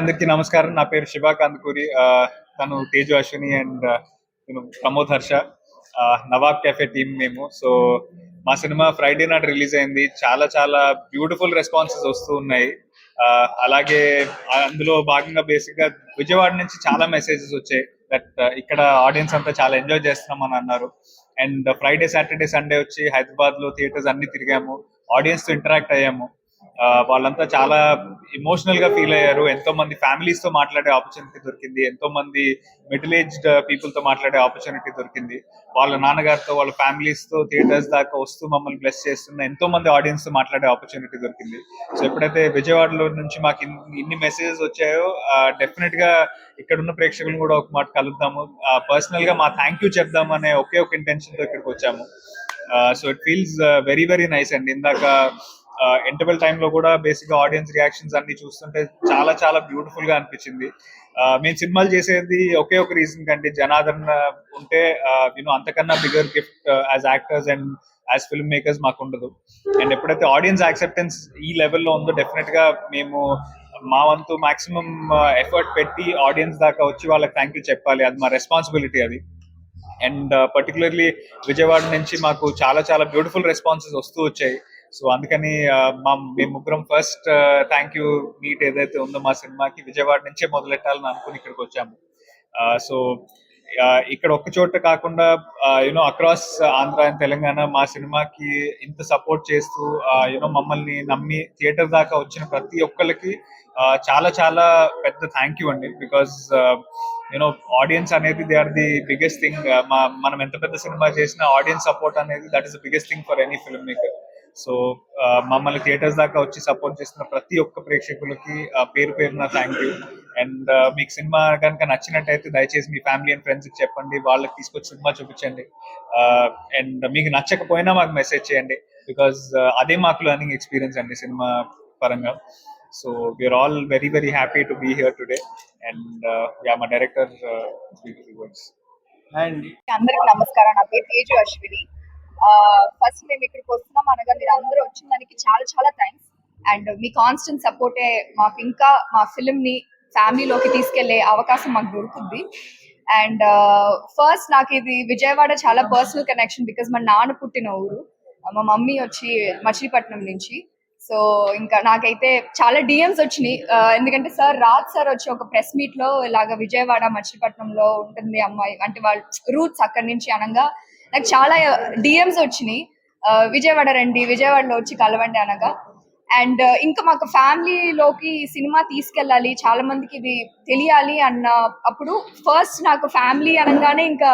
అందరికీ నమస్కారం. నా పేరు శివ కందుకూరి. తను Teju Ashwini and Pramod Harsha, Nawab cafe team మేము. సో మా సినిమా ఫ్రైడే నాట్ రిలీజ్ అయింది. చాలా చాలా బ్యూటిఫుల్ రెస్పాన్సెస్ వస్తూ ఉన్నాయి. అలాగే అందులో భాగంగా బేసిక్ గా విజయవాడ నుంచి చాలా మెసేజెస్ వచ్చాయి దట్ ఇక్కడ ఆడియన్స్ అంతా చాలా ఎంజాయ్ చేస్తున్నాం అని అన్నారు. అండ్ ఫ్రైడే సాటర్డే సండే వచ్చి హైదరాబాద్ లో థియేటర్స్ అన్ని తిరిగాము, ఆడియన్స్ తో ఇంటరాక్ట్ అయ్యాము. వాళ్ళంతా చాలా ఎమోషనల్ గా ఫీల్ అయ్యారు. ఎంతో మంది ఫ్యామిలీస్ తో మాట్లాడే ఆపర్చునిటీ దొరికింది, ఎంతో మంది మిడిల్ ఏజ్డ్ పీపుల్ తో మాట్లాడే ఆపర్చునిటీ దొరికింది. వాళ్ళ నాన్నగారితో వాళ్ళ ఫ్యామిలీస్ తో థియేటర్స్ దాకా వస్తూ మమ్మల్ని బ్లెస్ చేస్తున్న ఎంతో మంది ఆడియన్స్ తో మాట్లాడే ఆపర్చునిటీ దొరికింది. సో ఎప్పుడైతే విజయవాడలో నుంచి మాకు ఇన్ని మెసేజెస్ వచ్చాయో డెఫినెట్ గా ఇక్కడ ఉన్న ప్రేక్షకులను కూడా ఒక మాట కలుద్దాము, పర్సనల్ గా మా థ్యాంక్ యూ చెప్దాం అనే ఒకే ఒక ఇంటెన్షన్ తో ఇక్కడికి వచ్చాము. So it feels very very nice అండి. ఇందాక ఇంటర్వెల్ టైంలో కూడా బేసిక్ గా ఆడియన్స్ రియాక్షన్స్ అన్ని చూస్తుంటే చాలా చాలా బ్యూటిఫుల్ గా అనిపించింది. మేము సినిమాలు చేసేది ఒకే ఒక రీజన్ కంటే జనాదరణ ఉంటే అంతకన్నా bigger gift as actors and as film makers మాకు ఉండదు. అండ్ ఎప్పుడైతే ఆడియన్స్ యాక్సెప్టెన్స్ ఈ లెవెల్లో ఉందో డెఫినెట్ గా మేము మా వంతు మాక్సిమం ఎఫర్ట్ పెట్టి ఆడియన్స్ దాకా వచ్చి వాళ్ళకి థ్యాంక్ యూ చెప్పాలి. అది మా రెస్పాన్సిబిలిటీ అది. అండ్ పర్టికులర్లీ విజయవాడ నుంచి మాకు చాలా చాలా బ్యూటిఫుల్ రెస్పాన్సెస్ వస్తూ వచ్చాయి. సో అందుకని మేము ముగ్గురం ఫస్ట్ థ్యాంక్ యూ మీట్ ఏదైతే ఉందో మా సినిమాకి విజయవాడ నుంచే మొదలెట్టాలని అనుకుని ఇక్కడికి వచ్చాము. సో ఇక్కడ ఒక్క చోట కాకుండా అక్రాస్ ఆంధ్ర అండ్ తెలంగాణ మా సినిమాకి ఇంత సపోర్ట్ చేస్తూ మమ్మల్ని నమ్మి థియేటర్ దాకా వచ్చిన ప్రతి ఒక్కరికి చాలా చాలా పెద్ద థ్యాంక్ యూ అండి. బికాస్ ఆడియన్స్ అనేది they are the biggest thing. మనం ఎంత పెద్ద సినిమా చేసినా ఆడియన్స్ సపోర్ట్ అనేది that is the biggest thing for any filmmaker. So మమ్మల్ని థియేటర్స్ దాకా వచ్చి సపోర్ట్ చేస్తున్న ప్రతి ఒక్క ప్రేక్షకులకి పేరు పేరున థ్యాంక్ యూ. అండ్ మీకు సినిమా కనుక నచ్చినట్టయితే దయచేసి మీ ఫ్యామిలీ అండ్ ఫ్రెండ్స్కి చెప్పండి, వాళ్ళకి తీసుకొచ్చి సినిమా చూపించండి. అండ్ మీకు నచ్చకపోయినా మాకు మెసేజ్ చేయండి, బికాజ్ అదే మాకు లర్నింగ్ ఎక్స్పీరియన్స్ అండి సినిమా పరంగా. So we are all very very happy to be here today. And మా డైరెక్టర్ అందరికి నమస్కారం. నా పేరు తేజు అశ్విని. ఫస్ట్ మేము ఇక్కడికి వస్తున్నాం అనగా మీరు అందరూ వచ్చిన దానికి చాలా చాలా థ్యాంక్స్. అండ్ మీ కాన్స్టెంట్ సపోర్టే మాకు ఇంకా మా ఫిల్మ్ ని ఫ్యామిలీలోకి తీసుకెళ్లే అవకాశం మాకు దొరుకుతుంది. అండ్ ఫస్ట్ నాకు ఇది విజయవాడ చాలా పర్సనల్ కనెక్షన్, బికాస్ మా నాన్న పుట్టిన ఊరు, మా మమ్మీ వచ్చి మచిలీపట్నం నుంచి. సో ఇంకా నాకైతే చాలా డిఎమ్స్ వచ్చినాయి, ఎందుకంటే రాజ్ సార్ వచ్చి ఒక ప్రెస్ మీట్ లో ఇలాగ విజయవాడ మచిలీపట్నంలో ఉంటుంది అమ్మాయి అంటే వాళ్ళ రూట్స్ అక్కడి నుంచి అనగా నాకు చాలా డిఎమ్స్ వచ్చినాయి, విజయవాడ రండి, విజయవాడలో వచ్చి కలవండి అనగా. అండ్ ఇంకా మాకు ఫ్యామిలీలోకి సినిమా తీసుకెళ్ళాలి, చాలా మందికి ఇది తెలియాలి అన్న అప్పుడు ఫస్ట్ నాకు ఫ్యామిలీ అనగానే ఇంకా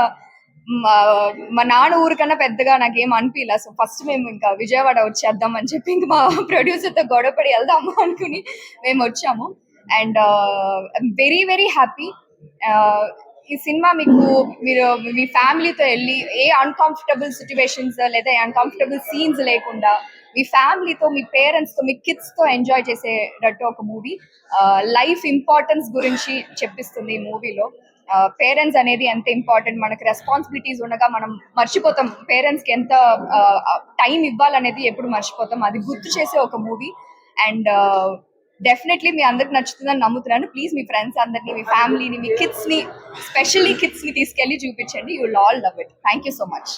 మా నాన్న ఊరికన్నా పెద్దగా నాకేం అనిపించలే. సో ఫస్ట్ మేము ఇంకా విజయవాడ వచ్చేద్దాం అని చెప్పి ఇంకా మా ప్రొడ్యూసర్తో గొడవపడి వెళ్దాము అనుకుని మేము వచ్చాము. And very very happy. ఈ సినిమా మీరు మీ ఫ్యామిలీతో వెళ్ళి ఏ అన్కంఫర్టబుల్ సిచ్యువేషన్స్ లేదా అన్కంఫర్టబుల్ సీన్స్ లేకుండా మీ ఫ్యామిలీతో, మీ పేరెంట్స్తో, మీ కిడ్స్తో ఎంజాయ్ చేసేటట్టు ఒక మూవీ. లైఫ్ ఇంపార్టెన్స్ గురించి చెప్పిస్తుంది ఈ మూవీలో. పేరెంట్స్ అనేది ఎంత ఇంపార్టెంట్, మనకి రెస్పాన్సిబిలిటీస్ ఉండగా మనం మర్చిపోతాం పేరెంట్స్కి ఎంత టైం ఇవ్వాలనేది ఎప్పుడు మర్చిపోతాం, అది గుర్తు చేసే ఒక మూవీ. అండ్ డెఫినెట్లీ మీ అందరికి నచ్చుతుందని నమ్ముతున్నాను. ప్లీజ్ మీ ఫ్రెండ్స్ అందరినీ, మీ ఫ్యామిలీని, మీ కిడ్స్ని, స్పెషల్లీ కిడ్స్ని తీసుకెళ్ళి చూపించండి. You will all love it. Thank you so much.